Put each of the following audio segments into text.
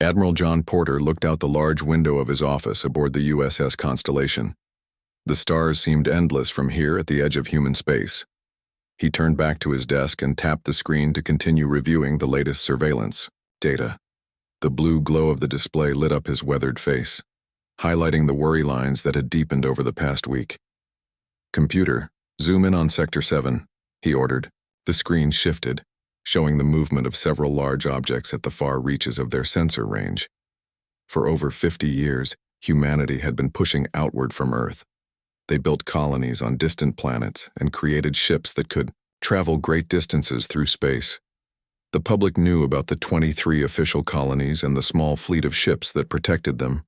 Admiral John Porter looked out the large window of his office aboard the USS Constellation. The stars seemed endless from here at the edge of human space. He turned back to his desk and tapped the screen to continue reviewing the latest surveillance data. The blue glow of the display lit up his weathered face, highlighting the worry lines that had deepened over the past week. "Computer, zoom in on Sector 7, he ordered. The screen shifted, showing the movement of several large objects at the far reaches of their sensor range. For over 50 years, humanity had been pushing outward from Earth. They built colonies on distant planets and created ships that could travel great distances through space. The public knew about the 23 official colonies and the small fleet of ships that protected them.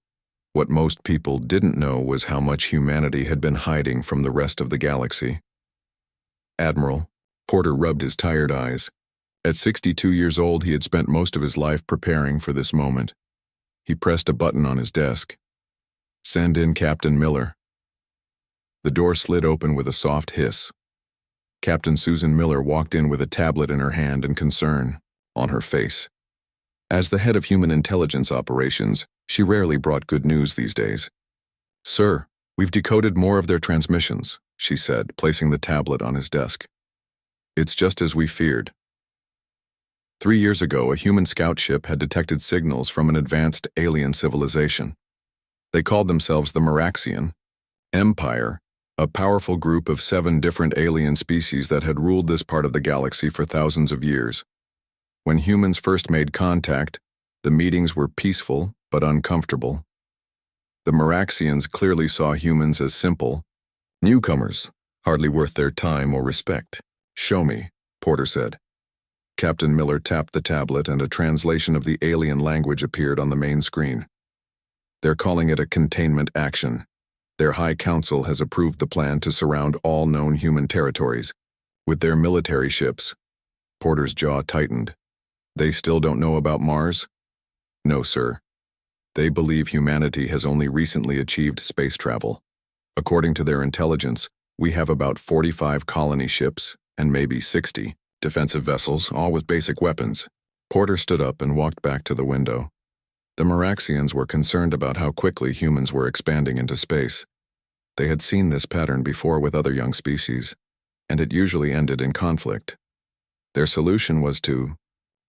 What most people didn't know was how much humanity had been hiding from the rest of the galaxy. Admiral Porter rubbed his tired eyes. At 62 years old, he had spent most of his life preparing for this moment. He pressed a button on his desk. "Send in Captain Miller." The door slid open with a soft hiss. Captain Susan Miller walked in with a tablet in her hand and concern on her face. As the head of human intelligence operations, she rarely brought good news these days. "Sir, we've decoded more of their transmissions," she said, placing the tablet on his desk. "It's just as we feared. 3 years ago, a human scout ship had detected signals from an advanced alien civilization. They called themselves the Maraxian Empire, a powerful group of 7 different alien species that had ruled this part of the galaxy for thousands of years. When humans first made contact, the meetings were peaceful but uncomfortable. The Maraxians clearly saw humans as simple newcomers, hardly worth their time or respect. "Show me," Porter said. Captain Miller tapped the tablet and a translation of the alien language appeared on the main screen. "They're calling it a containment action. Their High Council has approved the plan to surround all known human territories with their military ships." Porter's jaw tightened. "They still don't know about Mars?" "No, sir. They believe humanity has only recently achieved space travel. According to their intelligence, we have about 45 colony ships and maybe 60 defensive vessels, all with basic weapons." Porter stood up and walked back to the window. The Maraxians were concerned about how quickly humans were expanding into space. They had seen this pattern before with other young species, and it usually ended in conflict. Their solution was to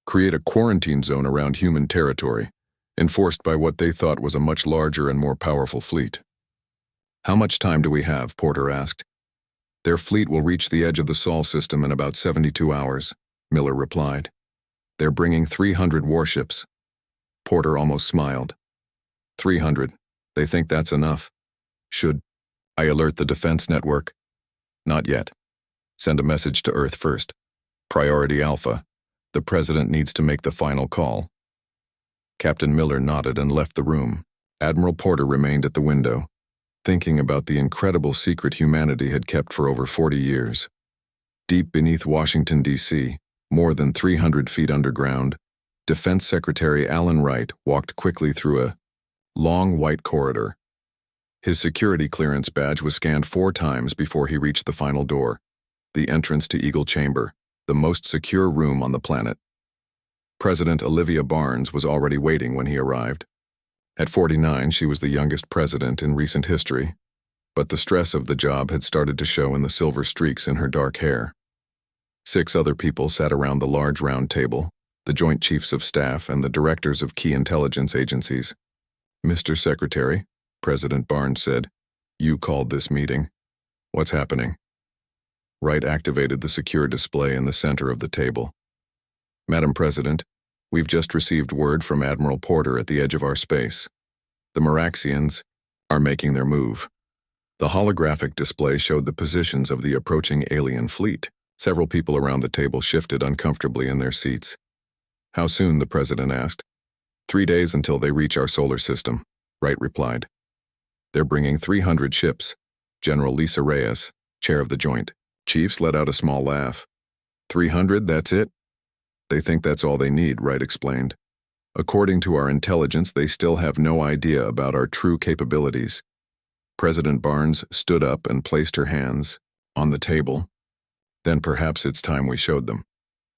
create a quarantine zone around human territory, enforced by what they thought was a much larger and more powerful fleet. "How much time do we have?" Porter asked. "Their fleet will reach the edge of the Sol system in about 72 hours, Miller replied. "They're bringing 300 warships." Porter almost smiled. 300. They think that's enough. "Should I alert the defense network?" "Not yet. Send a message to Earth first. Priority Alpha. The President needs to make the final call." Captain Miller nodded and left the room. Admiral Porter remained at the window, thinking about the incredible secret humanity had kept for over 40 years. Deep beneath Washington, D.C., more than 300 feet underground, Defense Secretary Alan Wright walked quickly through a long white corridor. His security clearance badge was scanned 4 times before he reached the final door, the entrance to Eagle Chamber, the most secure room on the planet. President Olivia Barnes was already waiting when he arrived. At 49, she was the youngest president in recent history, but the stress of the job had started to show in the silver streaks in her dark hair. 6 other people sat around the large round table, the Joint Chiefs of Staff and the directors of key intelligence agencies. "Mr. Secretary," President Barnes said, "you called this meeting. What's happening?" Wright activated the secure display in the center of the table. "Madam President, we've just received word from Admiral Porter at the edge of our space. The Maraxians are making their move." The holographic display showed the positions of the approaching alien fleet. Several people around the table shifted uncomfortably in their seats. "How soon?" the President asked. 3 days until they reach our solar system," Wright replied. "They're bringing 300 ships." General Lisa Reyes, chair of the Joint Chiefs, let out a small laugh. 300, that's it? "They think that's all they need," Wright explained. "According to our intelligence, they still have no idea about our true capabilities." President Barnes stood up and placed her hands on the table. "Then perhaps it's time we showed them."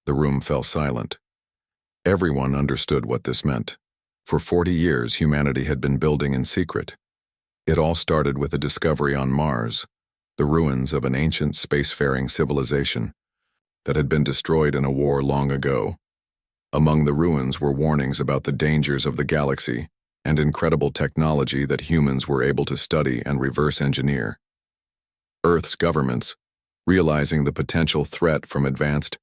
The room fell silent. Everyone understood what this meant. For 40 years, humanity had been building in secret. It all started with a discovery on Mars, the ruins of an ancient spacefaring civilization that had been destroyed in a war long ago. Among the ruins were warnings about the dangers of the galaxy and incredible technology that humans were able to study and reverse engineer. Earth's governments, realizing the potential threat from advanced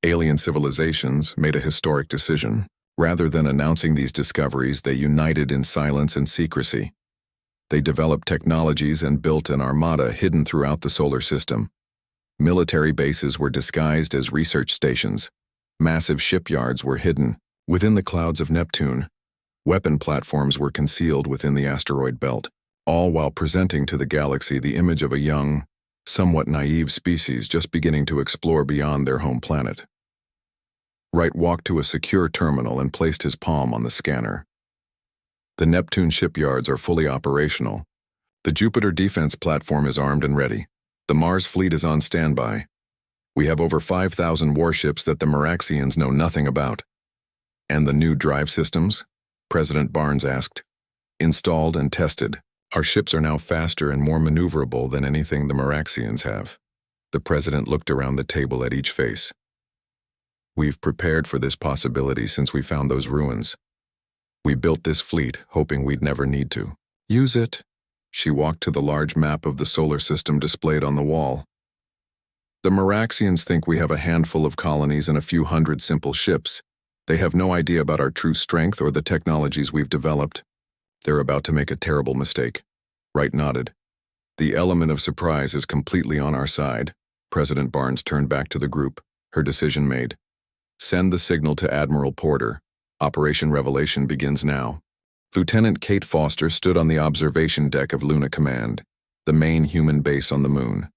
alien civilizations, made a historic decision. Rather than announcing these discoveries, they united in silence and secrecy. They developed technologies and built an armada hidden throughout the solar system. Military bases were disguised as research stations. Massive shipyards were hidden within the clouds of Neptune. Weapon platforms were concealed within the asteroid belt, all while presenting to the galaxy the image of a young, somewhat naive species just beginning to explore beyond their home planet. Wright walked to a secure terminal and placed his palm on the scanner. The Neptune shipyards are fully operational. The Jupiter defense platform is armed and ready. The Mars fleet is on standby. We have over 5,000 warships that the Maraxians know nothing about. And the new drive systems? President Barnes asked. Installed and tested. Our ships are now faster and more maneuverable than anything the Maraxians have. The president looked around the table at each face. We've prepared for this possibility since we found those ruins. We built this fleet, hoping we'd never need to. Use it. She walked to the large map of the solar system displayed on the wall. The Maraxians think we have a handful of colonies and a few hundred simple ships. They have no idea about our true strength or the technologies we've developed. They're about to make a terrible mistake. Wright nodded. The element of surprise is completely on our side. President Barnes turned back to the group, her decision made. Send the signal to Admiral Porter. Operation Revelation begins now. Lieutenant Kate Foster stood on the observation deck of Luna Command, the main human base on the moon.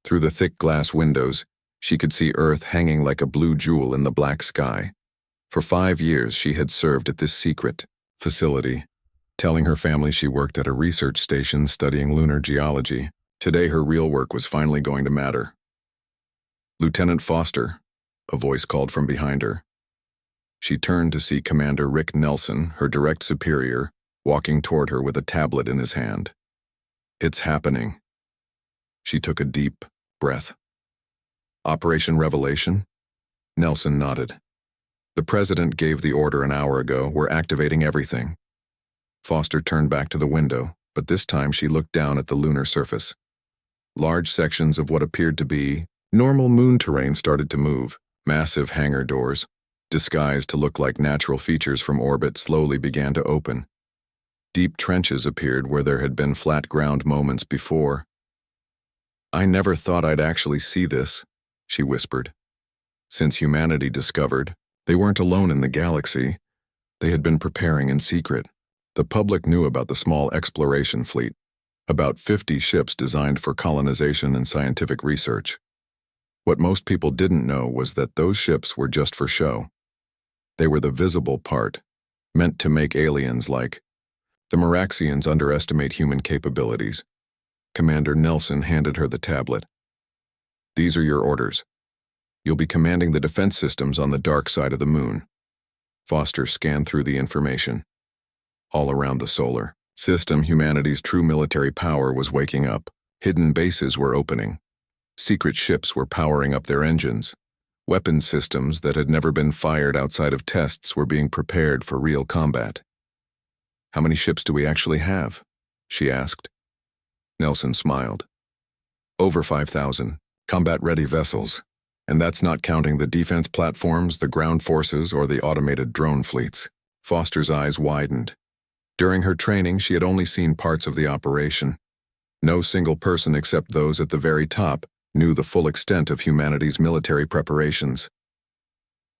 Through the thick glass windows, she could see Earth hanging like a blue jewel in the black sky. For 5 years, she had served at this secret facility, telling her family she worked at a research station studying lunar geology. Today, her real work was finally going to matter. Lieutenant Foster, a voice called from behind her. She turned to see Commander Rick Nelson, her direct superior, walking toward her with a tablet in his hand. It's happening. She took a deep breath. Operation Revelation? Nelson nodded. The president gave the order an hour ago. We're activating everything. Foster turned back to the window, but this time she looked down at the lunar surface. Large sections of what appeared to be normal moon terrain started to move. Massive hangar doors, disguised to look like natural features from orbit, slowly began to open. Deep trenches appeared where there had been flat ground moments before. I never thought I'd actually see this, she whispered. Since humanity discovered, they weren't alone in the galaxy. They had been preparing in secret. The public knew about the small exploration fleet, about 50 ships designed for colonization and scientific research. What most people didn't know was that those ships were just for show. They were the visible part, meant to make aliens like. The Maraxians underestimate human capabilities. Commander Nelson handed her the tablet. These are your orders. You'll be commanding the defense systems on the dark side of the moon. Foster scanned through the information. All around the solar system, humanity's true military power was waking up. Hidden bases were opening. Secret ships were powering up their engines. Weapons systems that had never been fired outside of tests were being prepared for real combat. How many ships do we actually have? She asked. Nelson smiled. Over 5,000 combat-ready vessels, and that's not counting the defense platforms, the ground forces, or the automated drone fleets. Foster's eyes widened. During her training, she had only seen parts of the operation. No single person except those at the very top knew the full extent of humanity's military preparations.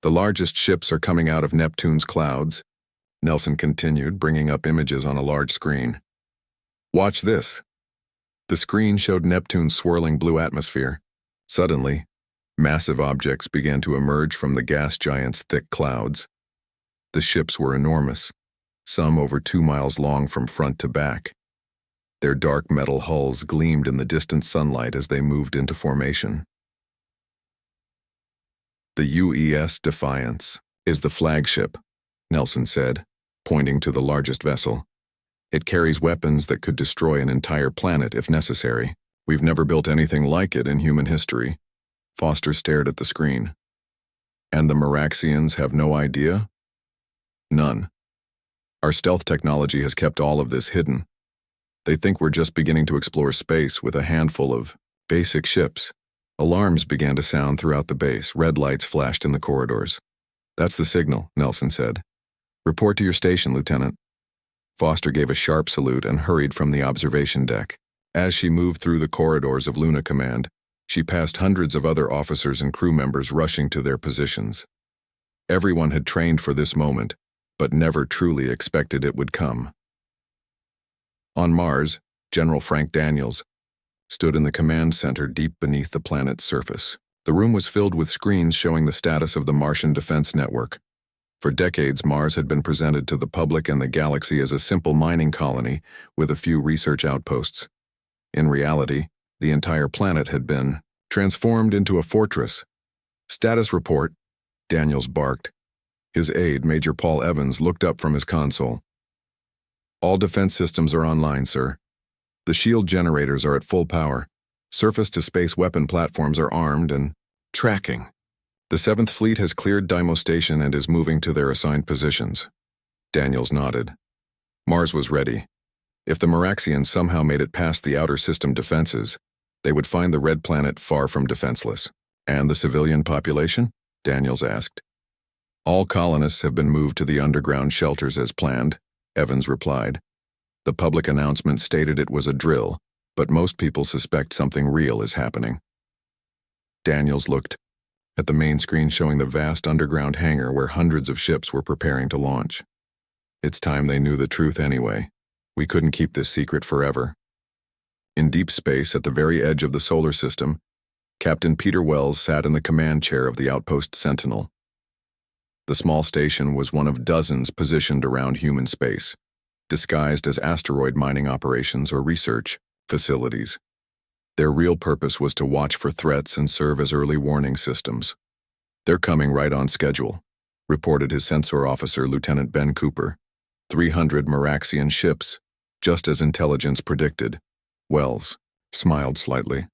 The largest ships are coming out of Neptune's clouds, Nelson continued, bringing up images on a large screen. Watch this. The screen showed Neptune's swirling blue atmosphere. Suddenly, massive objects began to emerge from the gas giant's thick clouds. The ships were enormous, some over 2 miles long from front to back. Their dark metal hulls gleamed in the distant sunlight as they moved into formation. The UES Defiance is the flagship, Nelson said, pointing to the largest vessel. It carries weapons that could destroy an entire planet if necessary. We've never built anything like it in human history. Foster stared at the screen. And the Meraxians have no idea? None. Our stealth technology has kept all of this hidden. They think we're just beginning to explore space with a handful of basic ships. Alarms began to sound throughout the base. Red lights flashed in the corridors. That's the signal, Nelson said. Report to your station, Lieutenant. Foster gave a sharp salute and hurried from the observation deck. As she moved through the corridors of Luna Command, she passed hundreds of other officers and crew members rushing to their positions. Everyone had trained for this moment, but never truly expected it would come. On Mars, General Frank Daniels stood in the command center deep beneath the planet's surface. The room was filled with screens showing the status of the Martian Defense Network. For decades, Mars had been presented to the public and the galaxy as a simple mining colony with a few research outposts. In reality, the entire planet had been transformed into a fortress. Status report, Daniels barked. His aide, Major Paul Evans, looked up from his console. All defense systems are online, sir. The shield generators are at full power. Surface-to-space weapon platforms are armed and tracking. The 7th Fleet has cleared Deimos Station and is moving to their assigned positions. Daniels nodded. Mars was ready. If the Meraxians somehow made it past the outer system defenses, they would find the red planet far from defenseless. And the civilian population? Daniels asked. All colonists have been moved to the underground shelters as planned, Evans replied. The public announcement stated it was a drill, but most people suspect something real is happening. Daniels looked at the main screen showing the vast underground hangar where hundreds of ships were preparing to launch. It's time they knew the truth anyway. We couldn't keep this secret forever. In deep space at the very edge of the solar system, Captain Peter Wells sat in the command chair of the outpost Sentinel. The small station was one of dozens positioned around human space, disguised as asteroid mining operations or research facilities. Their real purpose was to watch for threats and serve as early warning systems. They're coming right on schedule, reported his sensor officer, Lieutenant Ben Cooper. 300 Meraxian ships, just as intelligence predicted. Wells smiled slightly.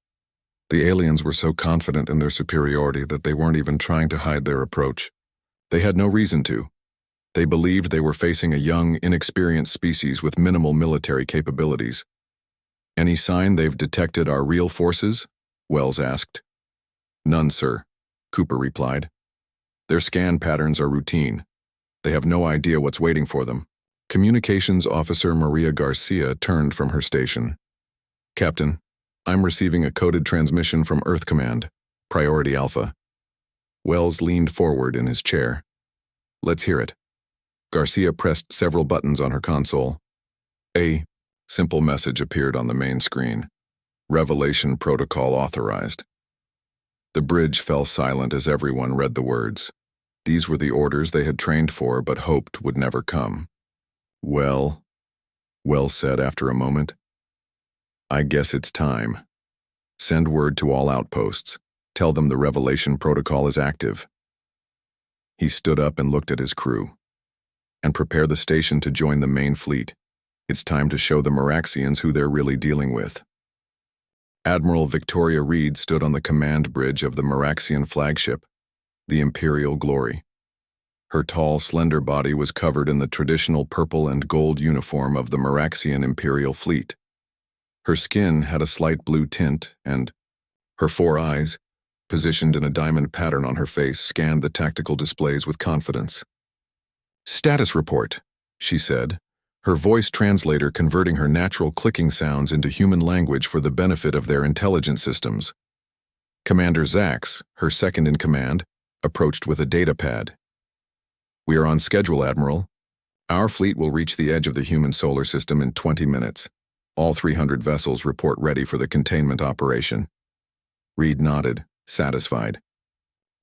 The aliens were so confident in their superiority that they weren't even trying to hide their approach. They had no reason to. They believed they were facing a young, inexperienced species with minimal military capabilities. Any sign they've detected our real forces? Wells asked. None, sir, Cooper replied. Their scan patterns are routine. They have no idea what's waiting for them. Communications Officer Maria Garcia turned from her station. Captain, I'm receiving a coded transmission from Earth Command, Priority Alpha. Wells leaned forward in his chair. Let's hear it. Garcia pressed several buttons on her console. A simple message appeared on the main screen. Revelation Protocol authorized. The bridge fell silent as everyone read the words. These were the orders they had trained for but hoped would never come. Well, Wells said after a moment. I guess it's time. Send word to all outposts. Tell them the Revelation Protocol is active. He stood up and looked at his crew. And prepare the station to join the main fleet. It's time to show the Meraxians who they're really dealing with. Admiral Victoria Reed stood on the command bridge of the Meraxian flagship, the Imperial Glory. Her tall, slender body was covered in the traditional purple and gold uniform of the Meraxian Imperial Fleet. Her skin had a slight blue tint, and her 4 eyes, positioned in a diamond pattern on her face, scanned the tactical displays with confidence. Status report, she said, her voice translator converting her natural clicking sounds into human language for the benefit of their intelligence systems. Commander Zax, her second-in-command, approached with a data pad. We are on schedule, Admiral. Our fleet will reach the edge of the human solar system in 20 minutes. All 300 vessels report ready for the containment operation. Reed nodded, satisfied.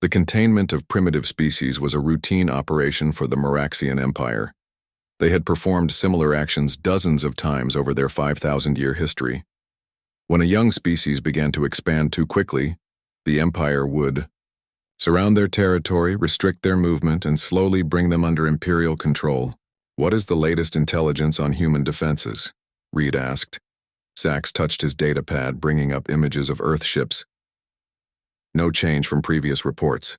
The containment of primitive species was a routine operation for the Meraxian Empire. They had performed similar actions dozens of times over their 5,000-year history. When a young species began to expand too quickly, the Empire would surround their territory, restrict their movement, and slowly bring them under imperial control. What is the latest intelligence on human defenses? Reed asked. Sachs touched his data pad, bringing up images of Earth ships. No change from previous reports.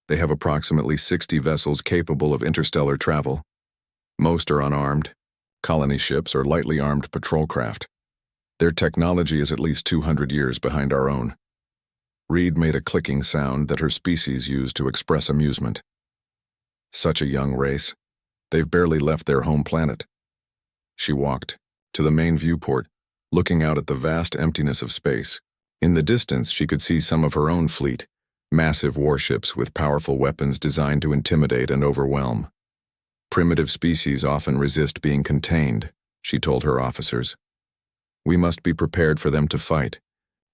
They have approximately 60 vessels capable of interstellar travel. Most are unarmed, colony ships or lightly armed patrol craft. Their technology is at least 200 years behind our own. Reed made a clicking sound that her species used to express amusement. Such a young race. They've barely left their home planet. She walked to the main viewport, looking out at the vast emptiness of space. In the distance, she could see some of her own fleet, massive warships with powerful weapons designed to intimidate and overwhelm. Primitive species often resist being contained, she told her officers. We must be prepared for them to fight.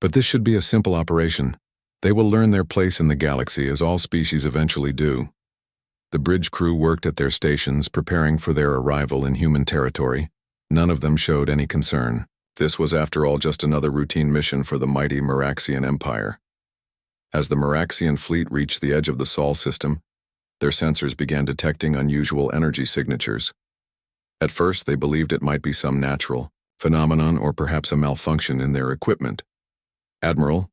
But this should be a simple operation. They will learn their place in the galaxy as all species eventually do. The bridge crew worked at their stations, preparing for their arrival in human territory. None of them showed any concern. This was, after all, just another routine mission for the mighty Meraxian Empire. As the Meraxian fleet reached the edge of the Sol system, their sensors began detecting unusual energy signatures. At first, they believed it might be some natural phenomenon or perhaps a malfunction in their equipment. "Admiral,"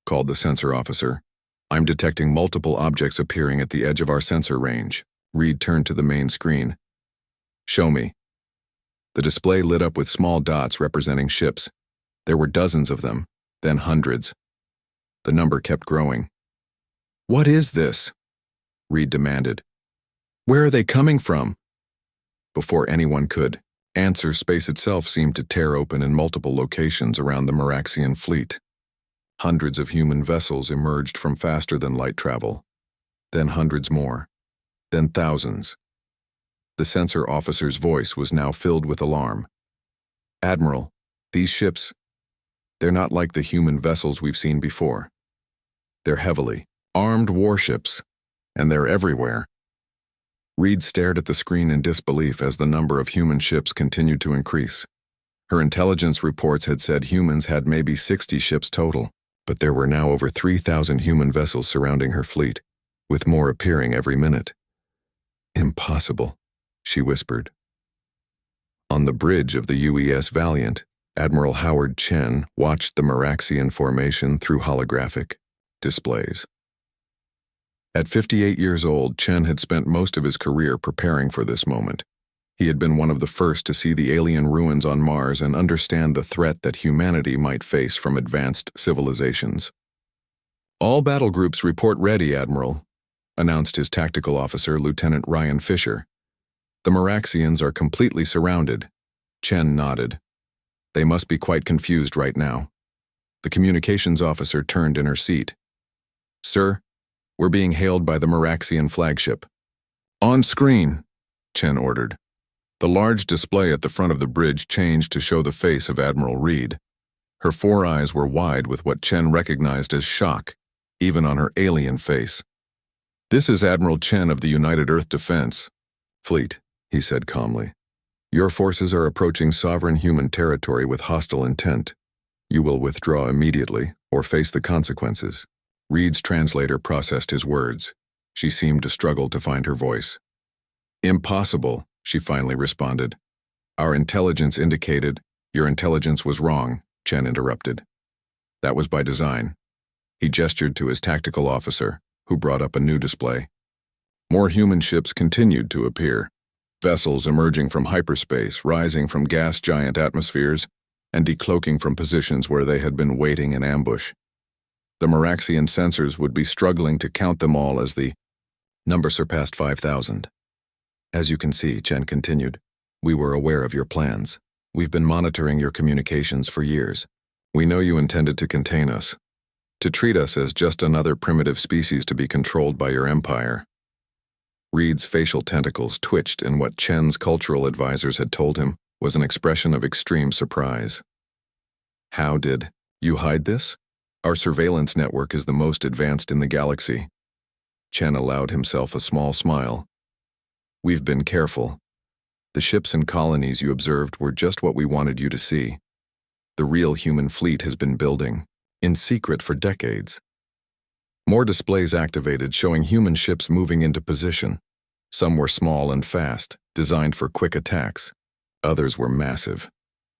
called the sensor officer, "I'm detecting multiple objects appearing at the edge of our sensor range." Reed turned to the main screen. "Show me." The display lit up with small dots representing ships. There were dozens of them, then hundreds. The number kept growing. "What is this?" Reed demanded. "Where are they coming from?" Before anyone could answer, space itself seemed to tear open in multiple locations around the Meraxian fleet. Hundreds of human vessels emerged from faster-than-light travel. Then hundreds more. Then thousands. The sensor officer's voice was now filled with alarm. "Admiral, these ships, they're not like the human vessels we've seen before. They're heavily armed warships, and they're everywhere." Reed stared at the screen in disbelief as the number of human ships continued to increase. Her intelligence reports had said humans had maybe 60 ships total, but there were now over 3,000 human vessels surrounding her fleet, with more appearing every minute. "Impossible," she whispered. On the bridge of the UES Valiant, Admiral Howard Chen watched the Meraxian formation through holographic displays. At 58 years old, Chen had spent most of his career preparing for this moment. He had been one of the first to see the alien ruins on Mars and understand the threat that humanity might face from advanced civilizations. "All battle groups report ready, Admiral," announced his tactical officer, Lieutenant Ryan Fisher. "The Meraxians are completely surrounded." Chen nodded. "They must be quite confused right now." The communications officer turned in her seat. "Sir, we're being hailed by the Meraxian flagship." "On screen," Chen ordered. The large display at the front of the bridge changed to show the face of Admiral Reed. Her four eyes were wide with what Chen recognized as shock, even on her alien face. "This is Admiral Chen of the United Earth Defense Fleet," he said calmly. "Your forces are approaching sovereign human territory with hostile intent. You will withdraw immediately or face the consequences." Reed's translator processed his words. She seemed to struggle to find her voice. "Impossible," she finally responded. "Our intelligence indicated—" "Your intelligence was wrong," Chen interrupted. "That was by design." He gestured to his tactical officer, who brought up a new display. More human ships continued to appear. Vessels emerging from hyperspace, rising from gas giant atmospheres, and decloaking from positions where they had been waiting in ambush. The Meraxian sensors would be struggling to count them all as the number surpassed 5,000. "As you can see," Chen continued, "we were aware of your plans. We've been monitoring your communications for years. We know you intended to contain us, to treat us as just another primitive species to be controlled by your empire." Reed's facial tentacles twitched in what Chen's cultural advisors had told him was an expression of extreme surprise. "How did you hide this? Our surveillance network is the most advanced in the galaxy." Chen allowed himself a small smile. "We've been careful. The ships and colonies you observed were just what we wanted you to see. The real human fleet has been building, in secret for decades." More displays activated, showing human ships moving into position. Some were small and fast, designed for quick attacks. Others were massive,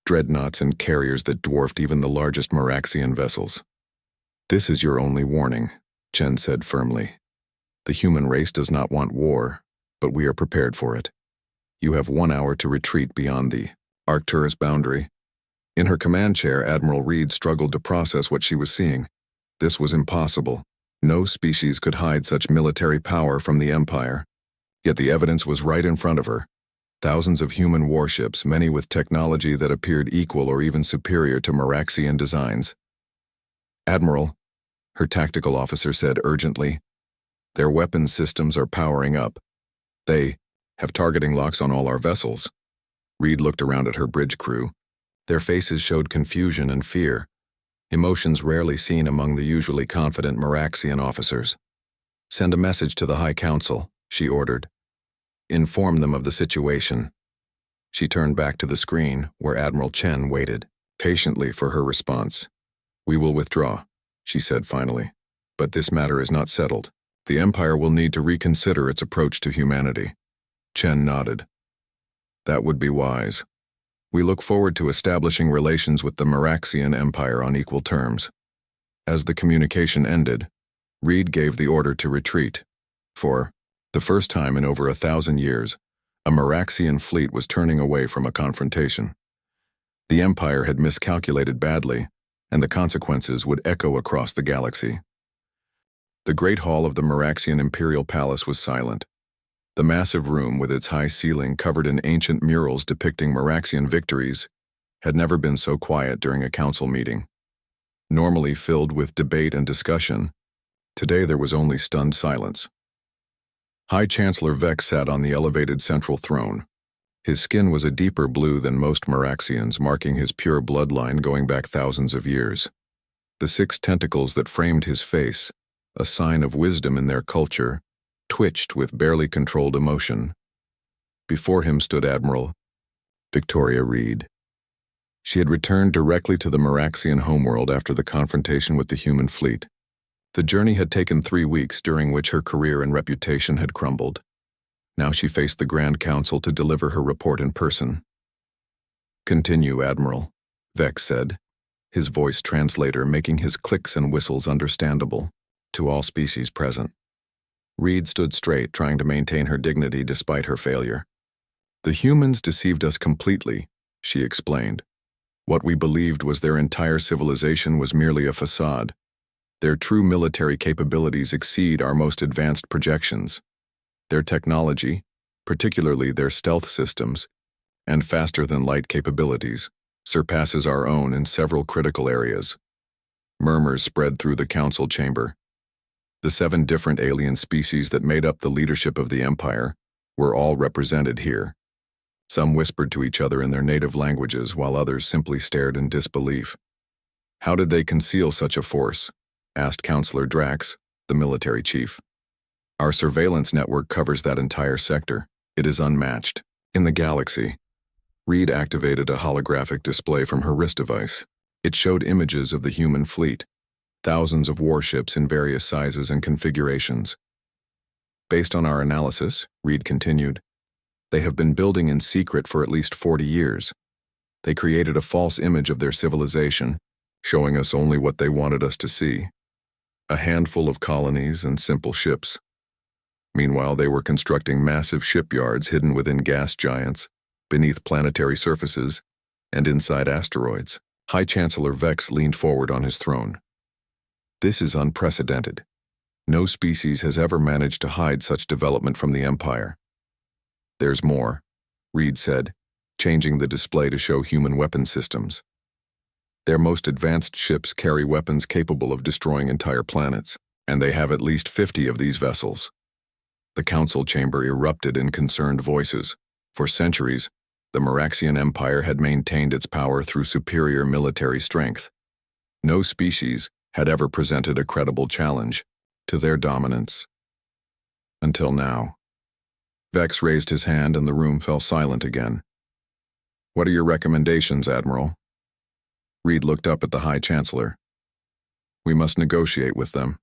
dreadnoughts and carriers that dwarfed even the largest Maraxian vessels. "This is your only warning," Chen said firmly. "The human race does not want war, but we are prepared for it. You have 1 hour to retreat beyond the Arcturus boundary." In her command chair, Admiral Reed struggled to process what she was seeing. This was impossible. No species could hide such military power from the Empire. Yet the evidence was right in front of her. Thousands of human warships, many with technology that appeared equal or even superior to Maraxian designs. "Admiral," her tactical officer said urgently, "their weapons systems are powering up. They have targeting locks on all our vessels." Reed looked around at her bridge crew. Their faces showed confusion and fear, emotions rarely seen among the usually confident Maraxian officers. "Send a message to the High Council," she ordered. "Inform them of the situation." She turned back to the screen, where Admiral Chen waited patiently for her response. "We will withdraw," she said finally. "But this matter is not settled. The Empire will need to reconsider its approach to humanity." Chen nodded. "That would be wise. We look forward to establishing relations with the Maraxian Empire on equal terms." As the communication ended, Reed gave the order to retreat. For the first time in over 1,000 years, a Maraxian fleet was turning away from a confrontation. The Empire had miscalculated badly, and the consequences would echo across the galaxy. The great hall of the Maraxian Imperial Palace was silent. The massive room, with its high ceiling covered in ancient murals depicting Maraxian victories, had never been so quiet during a council meeting. Normally filled with debate and discussion, today there was only stunned silence. High Chancellor Vex sat on the elevated central throne. His skin was a deeper blue than most Maraxians, marking his pure bloodline going back thousands of years. The 6 tentacles that framed his face, a sign of wisdom in their culture, twitched with barely controlled emotion. Before him stood Admiral Victoria Reed. She had returned directly to the Maraxian homeworld after the confrontation with the human fleet. The journey had taken 3 weeks, during which her career and reputation had crumbled. Now she faced the Grand Council to deliver her report in person. "Continue, Admiral," Vex said, his voice translator making his clicks and whistles understandable to all species present. Reed stood straight, trying to maintain her dignity despite her failure. "The humans deceived us completely," she explained. "What we believed was their entire civilization was merely a facade. Their true military capabilities exceed our most advanced projections. Their technology, particularly their stealth systems, and faster-than-light capabilities, surpasses our own in several critical areas." Murmurs spread through the council chamber. The 7 different alien species that made up the leadership of the Empire were all represented here. Some whispered to each other in their native languages, while others simply stared in disbelief. "How did they conceal such a force?" asked Counselor Drax, the military chief. "Our surveillance network covers that entire sector. It is unmatched in the galaxy." Reed activated a holographic display from her wrist device. It showed images of the human fleet, thousands of warships in various sizes and configurations. "Based on our analysis," Reed continued, "they have been building in secret for at least 40 years. They created a false image of their civilization, showing us only what they wanted us to see: a handful of colonies and simple ships. Meanwhile, they were constructing massive shipyards hidden within gas giants, beneath planetary surfaces, and inside asteroids." High Chancellor Vex leaned forward on his throne. "This is unprecedented. No species has ever managed to hide such development from the Empire." "There's more," Reed said, changing the display to show human weapon systems. "Their most advanced ships carry weapons capable of destroying entire planets, and they have at least 50 of these vessels." The council chamber erupted in concerned voices. For centuries, the Maraxian Empire had maintained its power through superior military strength. No species had ever presented a credible challenge to their dominance. Until now. Vex raised his hand and the room fell silent again. "What are your recommendations, Admiral?" Reed looked up at the High Chancellor. "We must negotiate with them.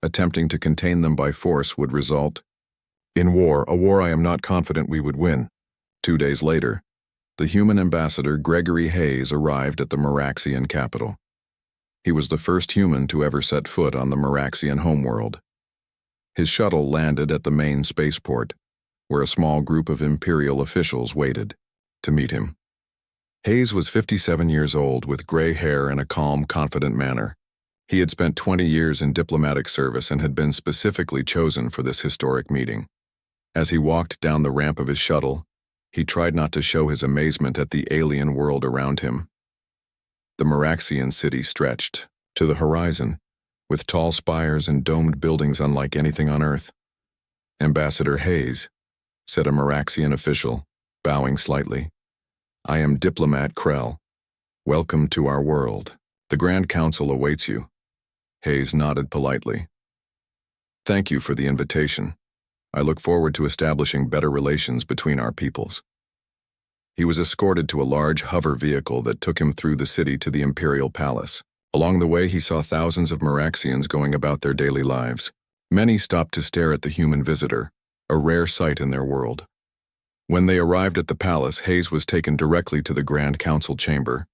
Attempting to contain them by force would result In war, a war I am not confident we would win. 2 days later, the human ambassador Gregory Hayes arrived at the Meraxian capital. He was the first human to ever set foot on the Meraxian homeworld. His shuttle landed at the main spaceport, where a small group of Imperial officials waited to meet him. Hayes was 57 years old with gray hair and a calm, confident manner. He had spent 20 years in diplomatic service and had been specifically chosen for this historic meeting. As he walked down the ramp of his shuttle, he tried not to show his amazement at the alien world around him. The Meraxian city stretched to the horizon, with tall spires and domed buildings unlike anything on Earth. "Ambassador Hayes," said a Meraxian official, bowing slightly, "I am Diplomat Krell. Welcome to our world. The Grand Council awaits you." Hayes nodded politely. "Thank you for the invitation. I look forward to establishing better relations between our peoples." He was escorted to a large hover vehicle that took him through the city to the Imperial Palace. Along the way, he saw thousands of Meraxians going about their daily lives. Many stopped to stare at the human visitor, a rare sight in their world. When they arrived at the palace, Hayes was taken directly to the Grand Council chamber.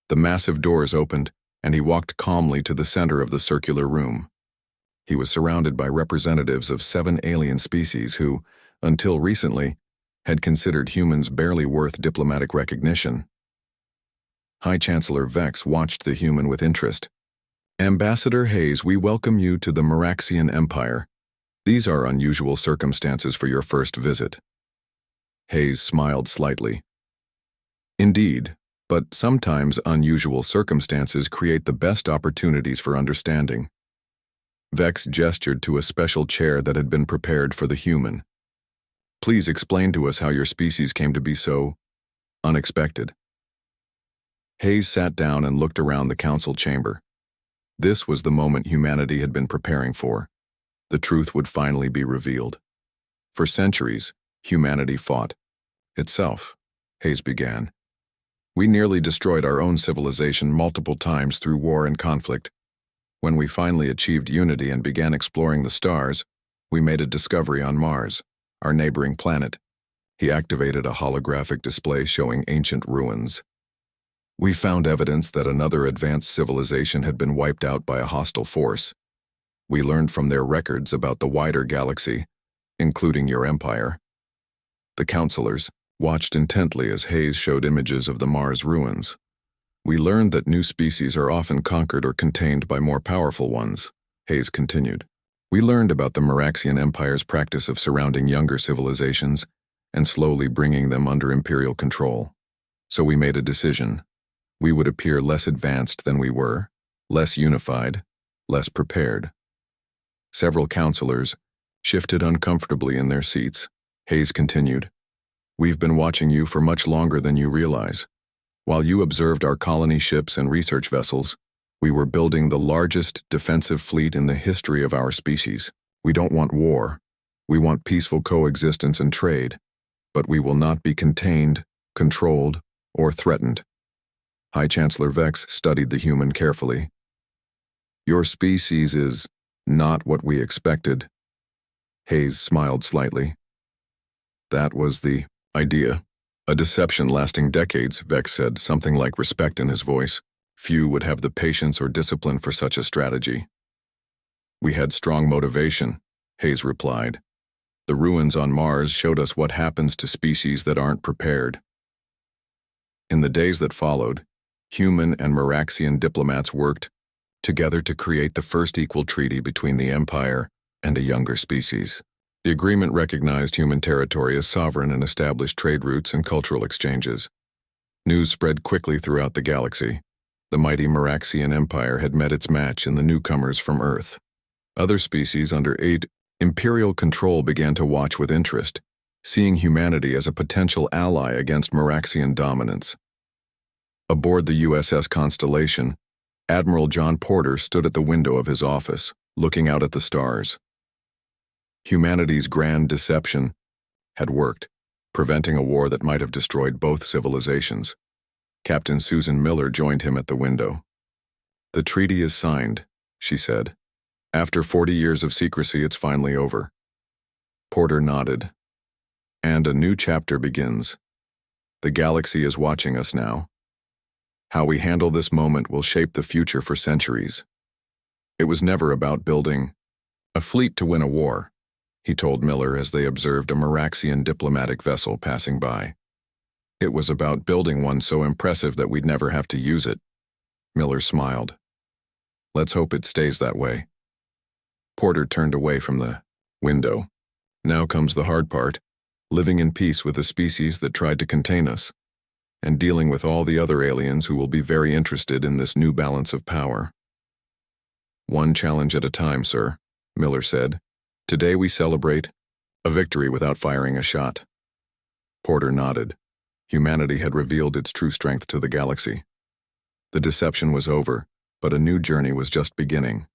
The massive doors opened, and he walked calmly to the center of the circular room. He was surrounded by representatives of 7 alien species who, until recently, had considered humans barely worth diplomatic recognition. High Chancellor Vex watched the human with interest. "Ambassador Hayes, we welcome you to the Meraxian Empire. These are unusual circumstances for your first visit." Hayes smiled slightly. "Indeed, but sometimes unusual circumstances create the best opportunities for understanding." Vex gestured to a special chair that had been prepared for the human. "Please explain to us how your species came to be so unexpected." Hayes sat down and looked around the council chamber. This was the moment humanity had been preparing for. The truth would finally be revealed. For centuries, humanity fought itself. Hayes began. "We nearly destroyed our own civilization multiple times through war and conflict. When we finally achieved unity and began exploring the stars, we made a discovery on Mars, our neighboring planet." He activated a holographic display showing ancient ruins. "We found evidence that another advanced civilization had been wiped out by a hostile force. We learned from their records about the wider galaxy, including your empire." The counselors watched intently as Hayes showed images of the Mars ruins. "We learned that new species are often conquered or contained by more powerful ones," Hayes continued. "We learned about the Meraxian Empire's practice of surrounding younger civilizations and slowly bringing them under imperial control. So we made a decision. We would appear less advanced than we were, less unified, less prepared." Several counselors shifted uncomfortably in their seats. Hayes continued. "We've been watching you for much longer than you realize. While you observed our colony ships and research vessels, we were building the largest defensive fleet in the history of our species. We don't want war. We want peaceful coexistence and trade, but we will not be contained, controlled, or threatened." High Chancellor Vex studied the human carefully. "Your species is not what we expected." Hayes smiled slightly. "That was the idea. A deception lasting decades," Vex said, something like respect in his voice. "Few would have the patience or discipline for such a strategy." "We had strong motivation," Hayes replied. "The ruins on Mars showed us what happens to species that aren't prepared." In the days that followed, human and Meraxian diplomats worked together to create the first equal treaty between the Empire and a younger species. The agreement recognized human territory as sovereign and established trade routes and cultural exchanges. News spread quickly throughout the galaxy. The mighty Meraxian Empire had met its match in the newcomers from Earth. Other species under imperial control began to watch with interest, seeing humanity as a potential ally against Meraxian dominance. Aboard the USS Constellation, Admiral John Porter stood at the window of his office, looking out at the stars. Humanity's grand deception had worked, preventing a war that might have destroyed both civilizations. Captain Susan Miller joined him at the window. "The treaty is signed," she said. "After 40 years of secrecy, it's finally over." Porter nodded. And a new chapter begins. The galaxy is watching us now. How we handle this moment will shape the future for centuries. It was never about building a fleet to win a war, he told Miller as they observed a Meraxian diplomatic vessel passing by. It was about building one so impressive that we'd never have to use it. Miller smiled. Let's hope it stays that way. Porter turned away from the window. Now comes the hard part, living in peace with a species that tried to contain us, and dealing with all the other aliens who will be very interested in this new balance of power. One challenge at a time, sir, Miller said. Today we celebrate a victory without firing a shot. Porter nodded. Humanity had revealed its true strength to the galaxy. The deception was over, but a new journey was just beginning.